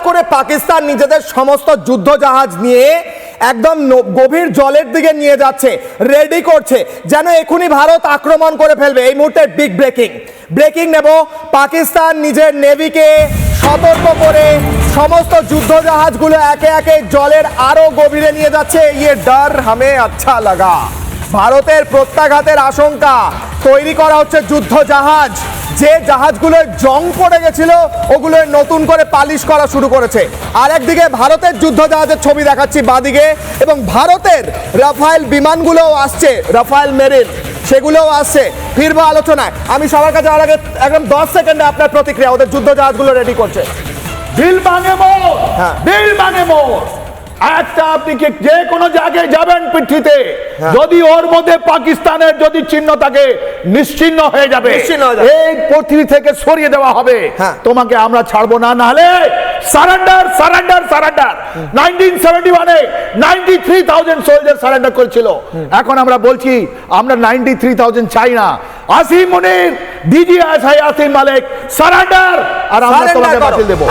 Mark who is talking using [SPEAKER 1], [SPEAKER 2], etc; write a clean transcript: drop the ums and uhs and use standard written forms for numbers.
[SPEAKER 1] করে পাকিস্তান নিজেদের সমস্ত যুদ্ধ জাহাজ নিয়ে একদম গভীর জলের দিকে নিয়ে যাচ্ছে, রেডি করছে যেন এখনই ভারত আক্রমণ করে ফেলবে। এই মুহূর্তে বিগ ব্রেকিং নেব। পাকিস্তান নিজের নেভিকে সতর্ক করে সমস্ত যুদ্ধ জাহাজগুলো একে একে জলের আরো গভীরে নিয়ে যাচ্ছে। ইয়ে ডর হামে আচ্ছা লাগা। ভারতের প্রত্যাঘাতের আশঙ্কা তৈরি করা হচ্ছে যুদ্ধ জাহাজ। যে জাহাজগুলো জং পড়ে গেছিল ওগুলো নতুন করে পালিশ করা শুরু করেছে। আর একদিকে ভারতের যুদ্ধ জাহাজের ছবি দেখাচ্ছি বাদিকে, এবং ভারতের রাফায়েল বিমানগুলোও আসছে, রাফায়েল মেরিন সেগুলোও আসছে। ফিরবো আলোচনায়। আমি সবার কাছে আর আগে একদম 10 সেকেন্ডে আপনার প্রতিক্রিয়া। ওদের যুদ্ধ জাহাজগুলো রেডি করছে।
[SPEAKER 2] দিল ভাঙে মোর, দিল ভাঙে মোর। একটা আপনি কি যে কোনো জায়গায় যাবেন পৃথিবীতে, যদি ওর মধ্যে পাকিস্তানের যদি চিহ্ন থাকে নিশ্চিহ্ন হয়ে যাবে, এই পৃথিবী থেকে সরিয়ে দেওয়া হবে। তোমাকে আমরা ছাড়বো না, নাহলে সারেন্ডার সারেন্ডার সারেন্ডার। 1971-এ 93,000 সোলজার সারেন্ডার করেছিল। এখন আমরা বলছি আমরা 93,000 চাই না। আসিম মুনির, ডিজিএসআই আসিম মালিক সারেন্ডার, আর আমরা তোমাকে বাতিল দেবো।